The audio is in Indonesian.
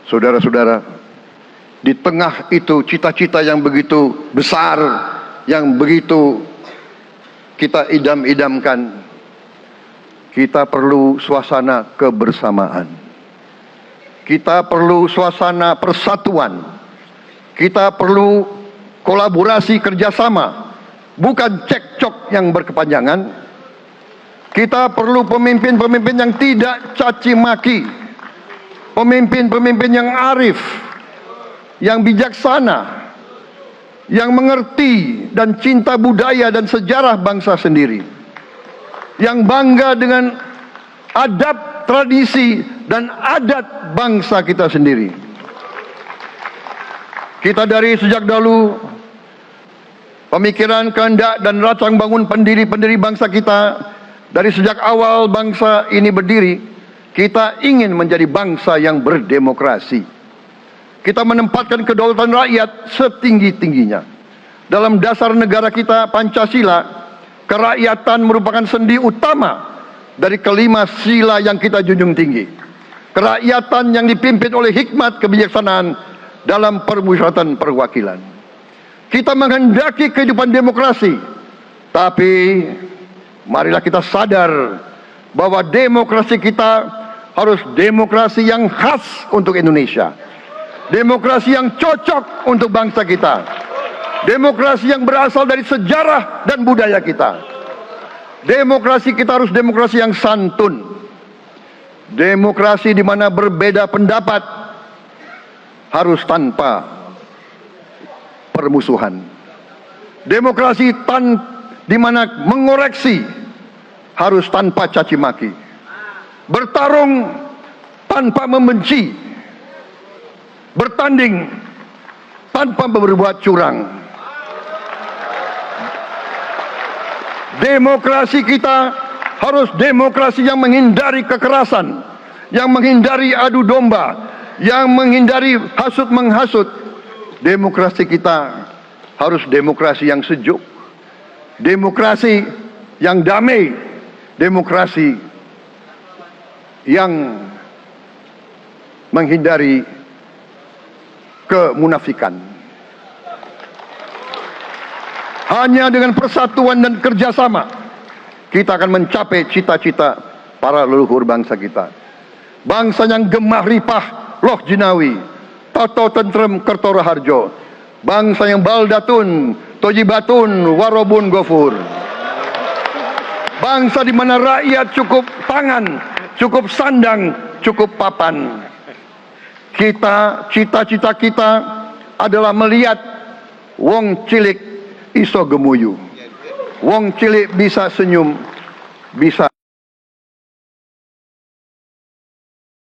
Saudara-saudara, di tengah itu cita-cita yang begitu besar, yang begitu kita idam-idamkan, kita perlu suasana kebersamaan. Kita perlu suasana persatuan. Kita perlu kolaborasi kerjasama, bukan cekcok yang berkepanjangan. Kita perlu pemimpin-pemimpin yang tidak caci maki, pemimpin-pemimpin yang arif, yang bijaksana, yang mengerti dan cinta budaya dan sejarah bangsa sendiri, yang bangga dengan adab, tradisi, dan adat bangsa kita sendiri. Kita dari sejak dahulu, pemikiran, kehendak, dan rancang bangun pendiri-pendiri bangsa kita, dari sejak awal bangsa ini berdiri, kita ingin menjadi bangsa yang berdemokrasi. Kita menempatkan kedaulatan rakyat setinggi-tingginya. Dalam dasar negara kita, Pancasila, kerakyatan merupakan sendi utama dari kelima sila yang kita junjung tinggi. Kerakyatan yang dipimpin oleh hikmat kebijaksanaan dalam permusyawaratan perwakilan. Kita menghendaki kehidupan demokrasi, tapi marilah kita sadar bahwa demokrasi kita harus demokrasi yang khas untuk Indonesia. Demokrasi yang cocok untuk bangsa kita. Demokrasi yang berasal dari sejarah dan budaya kita. Demokrasi kita harus demokrasi yang santun. Demokrasi di mana berbeda pendapat harus tanpa permusuhan. Demokrasi di mana mengoreksi harus tanpa caci maki. Bertarung tanpa membenci. Bertanding tanpa berbuat curang. Demokrasi kita harus demokrasi yang menghindari kekerasan, yang menghindari adu domba, yang menghindari hasut menghasut. Demokrasi kita harus demokrasi yang sejuk, demokrasi yang damai, demokrasi yang menghindari kemunafikan. Hanya dengan persatuan dan kerjasama kita akan mencapai cita-cita para leluhur bangsa kita. Bangsa yang gemah ripah loh jinawi, toto tentrem kertora harjo. Bangsa yang baldatun, tojibatun, warobun gofur. Bangsa di mana rakyat cukup pangan, cukup sandang, cukup papan. Cita-cita kita adalah melihat wong cilik iso gemuyu. Wong cilik bisa senyum, bisa